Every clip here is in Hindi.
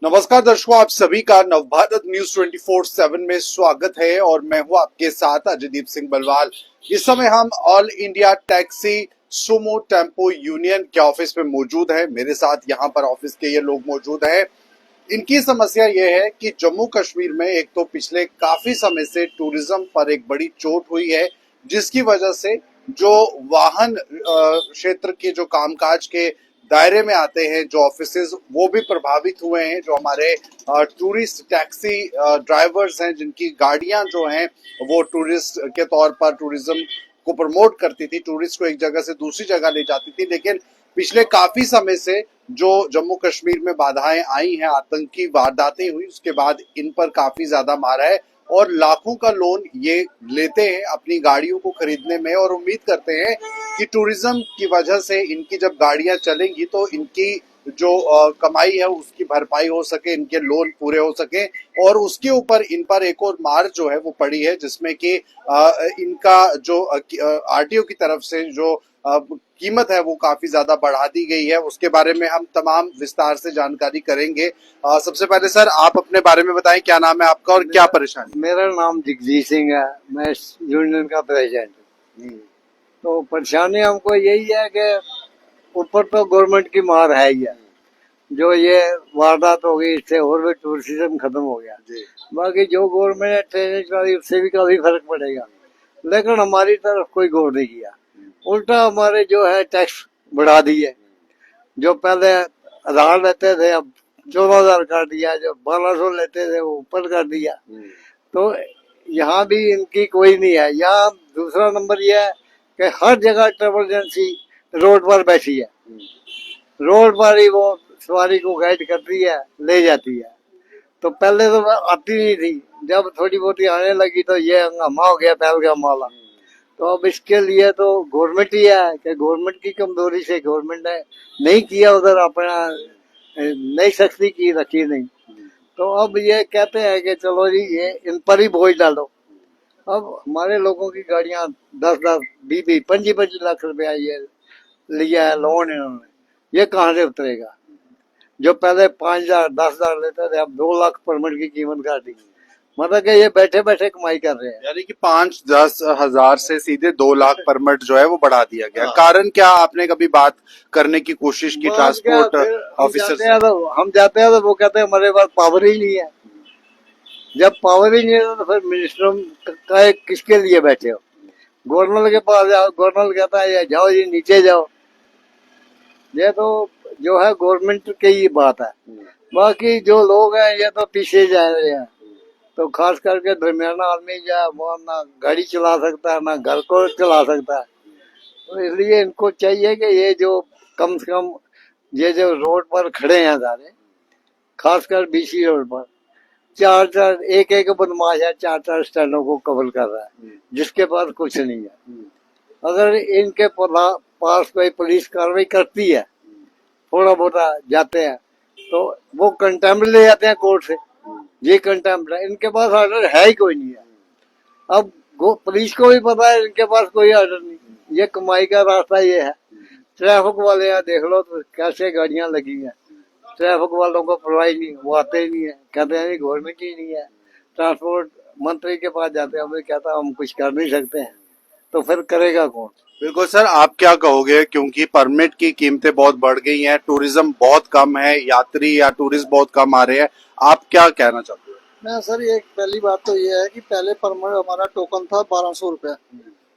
नमस्कार दर्शकों, आप सभी का नवभारत न्यूज 24/7 में स्वागत है और मैं हूं आपके साथ अजयदीप सिंह बलवाल। इस समय हम all India taxi Sumo tempo union के ऑफिस में मौजूद हैं। मेरे साथ यहां पर ऑफिस के ये लोग मौजूद हैं। इनकी समस्या ये है कि जम्मू कश्मीर में एक तो पिछले काफी समय से टूरिज्म पर एक बड़ी चोट हुई है, जिसकी वजह से जो वाहन क्षेत्र के जो कामकाज के दायरे में आते हैं, जो ऑफिसेज, वो भी प्रभावित हुए हैं। जो हमारे टूरिस्ट टैक्सी ड्राइवर्स हैं, जिनकी गाड़ियां जो हैं वो टूरिस्ट के तौर पर टूरिज्म को प्रमोट करती थी, टूरिस्ट को एक जगह से दूसरी जगह ले जाती थी, लेकिन पिछले काफी समय से जो जम्मू कश्मीर में बाधाएं आई हैं, आतंकी वारदातें हुई, उसके बाद इन पर काफी ज्यादा मारा है और लाखों का लोन ये लेते हैं अपनी गाड़ियों को खरीदने में और उम्मीद करते हैं कि टूरिज्म की वजह से इनकी जब गाड़ियां चलेंगी तो इनकी जो कमाई है उसकी भरपाई हो सके, इनके लोन पूरे हो सके। और उसके ऊपर इन पर एक और मार जो है वो पड़ी है, जिसमें कि इनका जो आरटीओ की तरफ से जो कीमत है वो काफी ज्यादा बढ़ा दी गई है। उसके बारे में हम तमाम विस्तार से जानकारी करेंगे। सबसे पहले सर, आप अपने बारे में बताएं, क्या नाम है आपका और क्या परेशानी? मेरा नाम जगजीत सिंह है, मैं यूनियन का प्रेसिडेंट हूँ। तो परेशानी हमको यही है कि ऊपर तो गवर्नमेंट की मार है ही है, जो ये वारदात हो गई इससे और भी टूरिज्म खत्म हो गया। बाकी जो गवर्नमेंट ने ट्रेनें चलाई उससे भी काफी फर्क पड़ेगा, लेकिन हमारी तरफ कोई गौर नहीं किया। उल्टा हमारे जो है टैक्स बढ़ा दिए। जो पहले 1000 लेते थे अब 14,000 कर दिया, जो 1200 लेते थे वो ऊपर कर दिया। तो यहाँ भी इनकी कोई नहीं है। यहाँ दूसरा नंबर यह है कि हर जगह ट्रेवल एजेंसी रोड पर बैठी है, रोड पर ही वो सवारी को गाइड करती है, ले जाती है। तो पहले तो आती नहीं थी, जब थोड़ी बहुत आने लगी तो ये हंगामा हो गया पहलगाम वाला। तो अब इसके लिए तो गवर्नमेंट ही है कि गवर्नमेंट की कमजोरी से गवर्नमेंट ने नहीं किया, उधर अपना नहीं सख्ती की रखी नहीं। तो अब ये कहते हैं कि चलो जी ये इन पर ही बोझ डालो। अब हमारे लोगों की गाड़ियां 10-10, 20-20, 25-25 लाख रुपया ये लिया है लोन इन्होंने, ये कहाँ से उतरेगा? जो पहले 5,000, 10,000 लेते थे अब 2 लाख परमिट की कीमत कर दी। मतलब कि ये बैठे बैठे कमाई कर रहे हैं। यानी कि 5-10 हजार से सीधे 2 लाख परमिट जो है वो बढ़ा दिया गया। कारण क्या, आपने कभी बात करने की कोशिश की ट्रांसपोर्ट ऑफिसर से? हम जाते हैं तो वो कहते हैं हमारे पास पावर ही नहीं है। जब पावर ही नहीं है तो फिर मिनिस्टर का किसके लिए बैठे हो? गवर्नर के पास जाओ, गवर्नर कहता है जाओ जी नीचे जाओ। ये तो जो है गवर्नमेंट की ही बात है। बाकी जो लोग हैं ये तो पीछे जा रहे हैं। तो खास करके दरमियाना आदमी जो वो ना गाड़ी चला सकता है ना घर को चला सकता है। तो इसलिए इनको चाहिए कि ये जो कम से कम ये जो रोड पर खड़े हैं सारे, खासकर बीसी रोड पर 4-4 एक बदमाश है, 4-4 स्टैंडों को कवर कर रहा है, जिसके पास कुछ नहीं है। अगर इनके पास कोई पुलिस कार्रवाई करती है, थोड़ा बहुत जाते हैं तो वो कंटेम्प्ट ले जाते हैं कोर्ट से। ये कंटेम्प्ट है, इनके पास ऑर्डर है ही कोई नहीं है। अब पुलिस को भी पता है इनके पास कोई ऑर्डर नहीं, ये कमाई का रास्ता ये है। ट्रैफिक वाले यहाँ देख लो तो कैसे गाड़ियां लगी हैं, ट्रैफिक वालों को परवाही नहीं, वो आते ही नहीं है, कहते हैं गवर्नमेंट ही नहीं है। ट्रांसपोर्ट मंत्री के पास जाते हैं, वो कहता है हम कुछ कर नहीं सकते हैं। तो फिर करेगा कौन? बिल्कुल सर, आप क्या कहोगे, क्योंकि परमिट की कीमतें बहुत बढ़ गई हैं, टूरिज्म बहुत कम है, यात्री या टूरिस्ट बहुत कम आ रहे हैं, आप क्या कहना चाहते हो? मैं सर एक पहली बात तो ये है कि पहले परमिट हमारा टोकन था 1200 रुपया,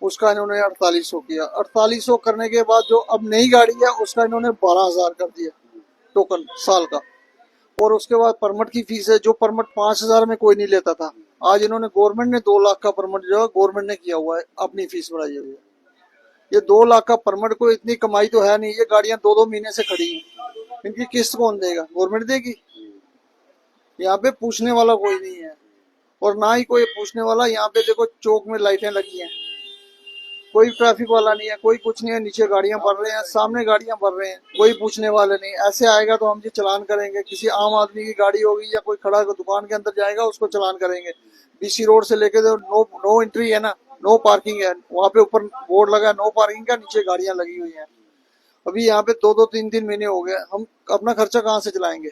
उसका इन्होंने 4800 किया। 4800 करने के बाद जो अब नई गाड़ी है उसका इन्होंने 12,000 कर दिया टोकन साल का। और उसके बाद परमिट की फीस है, जो परमिट 5,000 में कोई नहीं लेता था, आज इन्होंने गवर्नमेंट ने 2 लाख का परमिट जो है गवर्नमेंट ने किया हुआ है, अपनी फीस बढ़ाई हुई है। ये 2 लाख का परमिट को इतनी कमाई तो है नहीं, ये गाड़ियां 2-2 महीने से खड़ी हैं, इनकी किस्त कौन देगा? गवर्नमेंट देगी। यहाँ पे पूछने वाला कोई नहीं है और ना ही कोई पूछने वाला। यहाँ पे देखो चौक में लाइटें लगी हैं, कोई ट्रैफिक वाला नहीं है, कोई कुछ नहीं है। नीचे गाड़ियां बढ़ रहे हैं, सामने गाड़ियां बढ़ रहे हैं, कोई पूछने वाले नहीं। ऐसे आएगा तो हम जी चलान करेंगे। किसी आम आदमी की गाड़ी होगी या कोई खड़ा दुकान के अंदर जाएगा उसको चलान करेंगे। बीसी रोड से लेके तो नो एंट्री है ना, नो पार्किंग है, वहाँ पे ऊपर बोर्ड लगा है नो पार्किंग का, नीचे गाड़ियां लगी हुई है। अभी यहाँ पे 2-2, 3-3 महीने हो गए, हम अपना खर्चा कहाँ से चलाएंगे?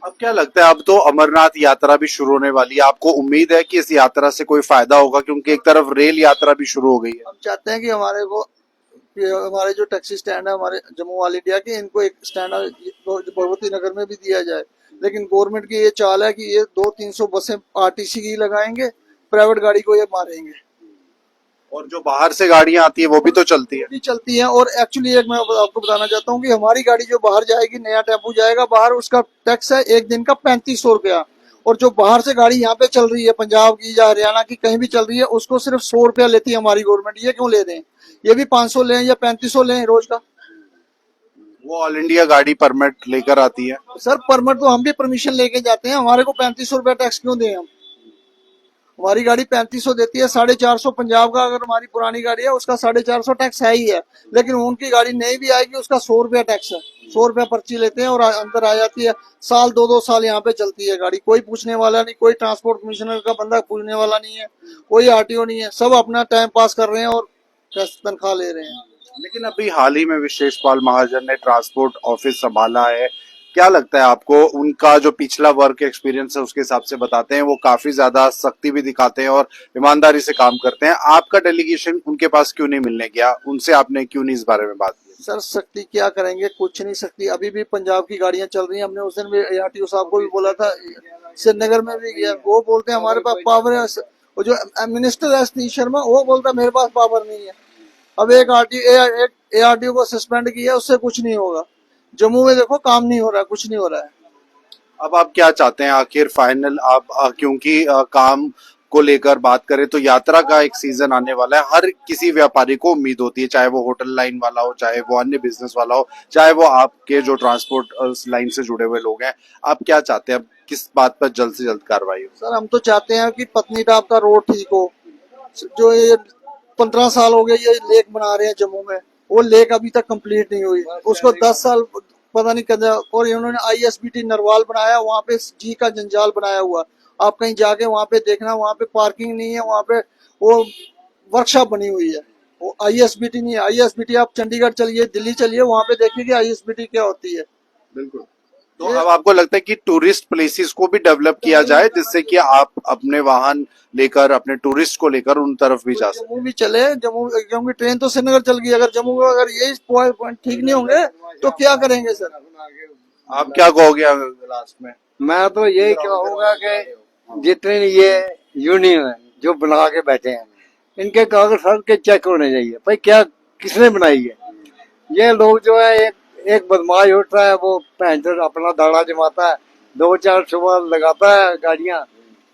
अब क्या लगता है, अब तो अमरनाथ यात्रा भी शुरू होने वाली है, आपको उम्मीद है कि इस यात्रा से कोई फायदा होगा, क्योंकि एक तरफ रेल यात्रा भी शुरू हो गई है। हम चाहते हैं कि हमारे जो टैक्सी स्टैंड है हमारे जम्मू ऑल इंडिया के, इनको एक स्टैंड भगवती नगर में भी दिया जाए। लेकिन गवर्नमेंट की ये चाल है कि ये 200-300 बसें आरटीसी की लगाएंगे, प्राइवेट गाड़ी को ये मारेंगे। और जो बाहर से गाड़ियां आती है वो भी तो चलती है। भी चलती हैं। और एक्चुअली एक मैं आपको बताना चाहता हूँ कि हमारी गाड़ी जो बाहर जाएगी, नया टेम्पो जाएगा बाहर, उसका टैक्स है एक दिन का 3500 रुपया। और जो बाहर से गाड़ी यहाँ पे चल रही है, पंजाब की या हरियाणा की कहीं भी चल रही है, उसको सिर्फ 100 रुपया लेती है हमारी गवर्नमेंट। ये क्यों ले दें? ये भी 500 लें या 3500 लें रोज का। वो ऑल इंडिया गाड़ी परमिट लेकर आती है। सर परमिट तो हम भी परमिशन लेके जाते हैं, हमारे को 3500 रुपया टैक्स क्यों दें हम? हमारी गाड़ी 3500 देती है, 450 पंजाब का अगर हमारी पुरानी गाड़ी है उसका 450 टैक्स है ही है। लेकिन उनकी गाड़ी नई भी आएगी उसका 100 रुपया टैक्स है। 100 रुपया पर्ची लेते हैं और अंदर आ जाती है। साल 2-2 साल यहाँ पे चलती है गाड़ी, कोई पूछने वाला नहीं, कोई ट्रांसपोर्ट कमिश्नर का बंदा पूछने वाला नहीं है, कोई आरटीओ नहीं है, सब अपना टाइम पास कर रहे हैं और तनख्वाह ले रहे हैं। लेकिन अभी हाल ही में विशेष पाल महाजन ने ट्रांसपोर्ट ऑफिस संभाला है, क्या लगता है आपको? उनका जो पिछला वर्क एक्सपीरियंस है उसके हिसाब से बताते हैं, वो काफी ज्यादा सख्ती भी दिखाते हैं और ईमानदारी से काम करते हैं। आपका डेलीगेशन उनके पास क्यों नहीं मिलने गया? उनसे आपने क्यों नहीं इस बारे में बात की? सर सख्ती क्या करेंगे, कुछ नहीं सकती। अभी भी पंजाब की गाड़ियां चल रही हैं, हमने उस दिन भी आरटीओ साहब को भी बोला था, श्रीनगर में भी गया, वो बोलते हैं हमारे पास पावर है। वो जो मिनिस्टर है सतीश शर्मा, वो बोलता है मेरे पास पावर नहीं है। अब एक आरटीओ को सस्पेंड किया, उससे कुछ नहीं होगा। जम्मू में देखो काम नहीं हो रहा, कुछ नहीं हो रहा है। अब आप क्या चाहते हैं आखिर फाइनल? आप क्योंकि काम को लेकर बात करें तो यात्रा का एक सीजन आने वाला है, हर किसी व्यापारी को उम्मीद होती है, चाहे वो होटल लाइन वाला हो, चाहे वो अन्य बिजनेस वाला हो, चाहे वो आपके जो ट्रांसपोर्ट लाइन से जुड़े हुए लोग हैं। आप क्या चाहते हैं, अब किस बात पर जल्द से जल्द कार्रवाई हो? सर हम तो चाहते हैं कि पत्नीटाप का रोड ठीक हो। जो ये 15 साल हो गए ये लेक बना रहे हैं जम्मू में, वो लेक अभी तक कंप्लीट नहीं हुई, उसको 10 साल पता नहीं कदा। और इन्होंने आईएसबीटी नरवाल बनाया, वहाँ पे जी का जंजाल बनाया हुआ। आप कहीं जाके वहाँ पे देखना, वहाँ पे पार्किंग नहीं है, वहाँ पे वो वर्कशॉप बनी हुई है, वो आईएसबीटी नहीं है। आईएसबीटी आप चंडीगढ़ चलिए, दिल्ली चलिए, वहाँ पे देखिए कि आईएसबीटी क्या होती है। बिल्कुल। तो अब आपको लगता है कि टूरिस्ट प्लेसेस को भी डेवलप किया जाए, जिससे कि आप अपने वाहन लेकर, अपने टूरिस्ट को लेकर उन तरफ भी जा सकें? जम्मू भी चले, जम्मू क्योंकि ट्रेन तो श्रीनगर चल गई। अगर जम्मू में अगर ये पॉइंट ठीक नहीं होंगे तो क्या करेंगे सर? आप क्या कहोगे लास्ट में? मैं तो यही कहूंगा कि जितने ये यूनियन है जो बना के बैठे हैं, इनके कागज सर के चेक होने चाहिए। भाई क्या किसने बनाई है? ये लोग जो है एक बदमाश उठता है, वो भैंचोद अपना दाड़ा जमाता है, 2-4 सुबह लगाता है, गाड़ियां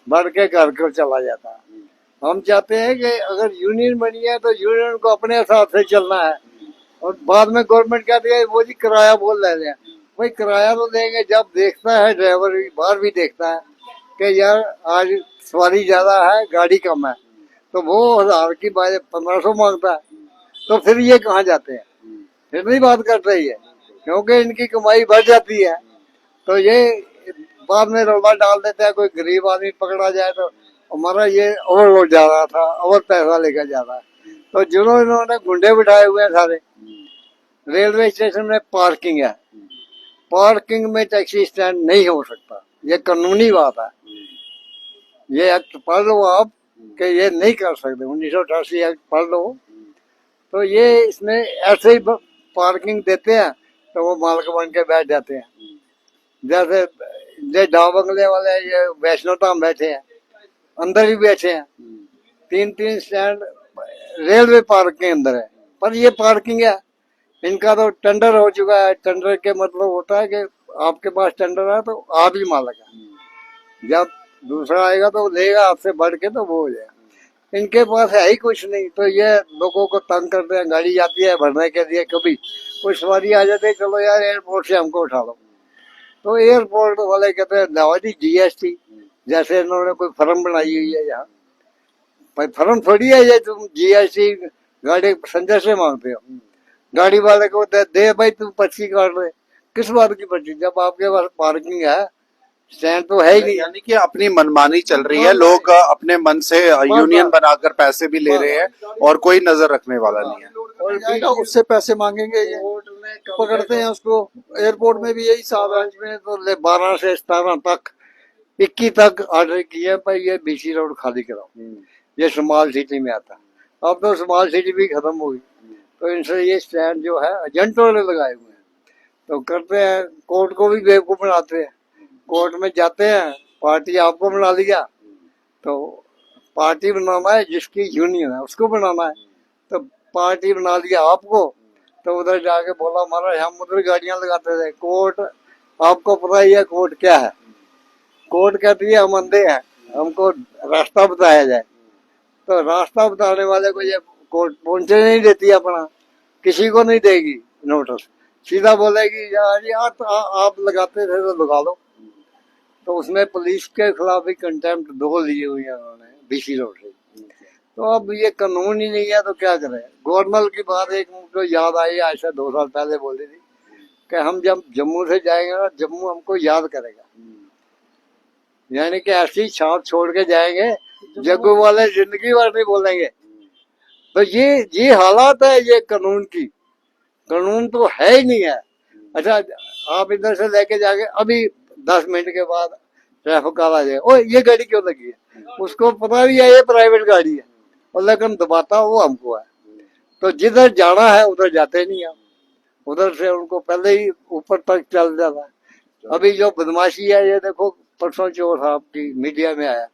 भर के घर को चला जाता है। हम चाहते हैं कि अगर यूनियन बनी है तो यूनियन को अपने हिसाब से चलना है। और बाद में गवर्नमेंट कहती है वो जी किराया बोल ले हैं। भाई किराया तो देंगे जब देखता है ड्राइवर भी, बाहर भी देखता है कि यार आज सवारी ज्यादा है, गाड़ी कम है, तो वो 1000 की बात 1500 मांगता है, तो फिर ये कहाँ जाते हैं? फिर नहीं बात कर रही है, क्योंकि इनकी कमाई बढ़ जाती है। तो ये बाद में रौला डाल देते हैं, कोई गरीब आदमी पकड़ा जाए तो हमारा ये ओवरलोड जा रहा था, और पैसा लेकर जा रहा है। तो जिन्होंने गुंडे बिठाए हुए हैं सारे, रेलवे स्टेशन में पार्किंग है, पार्किंग में टैक्सी स्टैंड नहीं हो सकता, ये कानूनी बात है। ये एक्ट पढ़ लो आप कि ये नहीं कर सकते, 1988 एक्ट पढ़ लो। तो ये इसमें ऐसे ही पार्किंग देते हैं तो वो मालक बन के बैठ जाते हैं। जैसे ये डाक बंगले वाले, ये वैष्णो धाम बैठे हैं, अंदर ही बैठे हैं, 3-3 स्टैंड रेलवे पार्क के अंदर है, पर ये पार्किंग है। इनका तो टेंडर हो चुका है। टेंडर के मतलब होता है कि आपके पास टेंडर है तो आप ही मालक है, जब दूसरा आएगा तो लेगा आपसे बढ़ के, तो वो हो जाएगा। इनके पास है ही कुछ नहीं, तो ये लोगों को तंग करते हैं। गाड़ी जाती है भरने के लिए, कभी कोई सवारी आ जाती है, चलो यार एयरपोर्ट से हमको उठा लो, तो एयरपोर्ट वाले कहते हैं लाओ जी जीएसटी। जैसे इन्होंने कोई फर्म बनाई हुई है यहाँ, भाई फर्म थोड़ी है ये, तुम जीएसटी गाड़ी पैसेंजर से मांगते हो। गाड़ी वाले को दे भाई तू पर्ची काट ले, किस बात की पर्ची, जब आपके पास पार्किंग है, स्टैंड तो है ही नहीं। यानी कि अपनी मनमानी चल रही है, लोग अपने मन से यूनियन बनाकर पैसे भी ले रहे हैं और कोई नजर रखने वाला नहीं है। में जाएगा, उससे पैसे मांगेंगे ये, कोर्ट में पकड़ते हैं उसको। एयरपोर्ट में भी यही हिसाब है। में तो 12 से 17 तक 21 तक ऑर्डर किए पर ये बीसी रोड खाली कराओ, ये स्मॉल सिटी में आता। अब तो स्मॉल सिटी भी खत्म हो गई, तो इनसे ये स्टैंड जो है एजेंटों ने लगाए हुए हैं, तो करते हैं। कोर्ट को भी बेवकूफ बनाते हैं। कोर्ट में जाते हैं, पार्टी आपको बना लिया, तो पार्टी बनाना है जिसकी यूनियन है उसको बनाना है, तो पार्टी बना लिया आपको, तो उधर जाके बोला महाराज हम उधर गाड़ियां लगाते थे। कोर्ट आपको पता ही है कोर्ट क्या है। कोर्ट कहती है हम अंधे हैं, हमको रास्ता बताया जाए, तो रास्ता बताने वाले को ये कोर्ट पहुंचने नहीं देती अपना, किसी को नहीं देगी नोटिस, सीधा बोलेगी यार आप लगाते थे तो लगा लो। तो उसमें पुलिस के खिलाफ भी कंटेम्प्ट 2 लिए हुए हैं उन्होंने बीसी रोड से। तो अब ये कानून ही नहीं है तो क्या करें। गवर्नमेंट की बात एक मुझको याद आई, आज से 2 साल पहले बोली थी कि हम जब जम्मू से जाएंगे ना, जम्मू हमको याद करेगा, यानी कि ऐसी छाप छोड़ के जाएंगे जग्गू वाले जिंदगी भर नहीं बोलेंगे। तो ये हालात है ये कानून की। कानून तो है ही नहीं है। अच्छा आप इधर से लेके जाके अभी 10 मिनट के बाद ट्रैफिक आ जाए, ओ ये गाड़ी क्यों लगी है, उसको पता भी है ये प्राइवेट गाड़ी है, और लेकिन दबाता वो हमको है। तो जिधर जाना है उधर जाते नहीं हम, उधर से उनको पहले ही ऊपर तक चल जाता है। अभी जो बदमाशी है ये देखो, परसों चोर साहब की मीडिया में आया,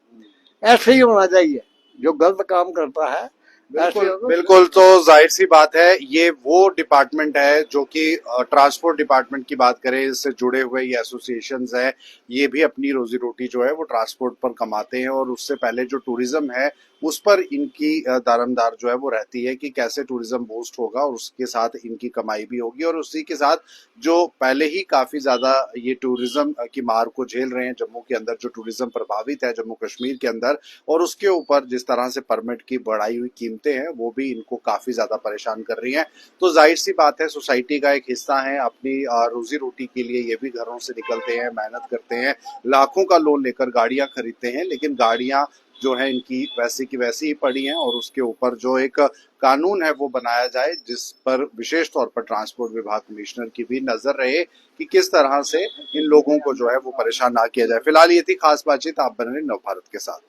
ऐसे ही होना चाहिए। जो गलत काम करता है बिल्कुल। तो जाहिर सी बात है ये वो डिपार्टमेंट है जो कि ट्रांसपोर्ट डिपार्टमेंट की बात करें, इससे जुड़े हुए ये एसोसिएशंस है, ये भी अपनी रोजी रोटी जो है वो ट्रांसपोर्ट पर कमाते हैं, और उससे पहले जो टूरिज्म है उस पर इनकी दारमदार जो है वो रहती है कि कैसे टूरिज्म बूस्ट होगा, और उसके साथ इनकी कमाई भी होगी, और उसी के साथ जो पहले ही काफी ज्यादा ये टूरिज्म की मार को झेल रहे हैं जम्मू के अंदर, जो टूरिज्म प्रभावित है जम्मू कश्मीर के अंदर, और उसके ऊपर जिस तरह से परमिट की बढ़ाई हुई कीमतें हैं वो भी इनको काफी ज्यादा परेशान कर रही हैं। तो जाहिर सी बात है सोसाइटी का एक हिस्सा है, अपनी रोजी रोटी के लिए ये भी घरों से निकलते हैं, मेहनत करते हैं, लाखों का लोन लेकर गाड़ियां खरीदते हैं, लेकिन गाड़ियां जो है इनकी वैसी की वैसी ही पड़ी हैं, और उसके ऊपर जो एक कानून है वो बनाया जाए जिस पर विशेष तौर पर ट्रांसपोर्ट विभाग कमिश्नर की भी नजर रहे कि किस तरह से इन लोगों को जो है वो परेशान ना किया जाए। फिलहाल ये थी खास बातचीत। आप बने रहे नवभारत के साथ।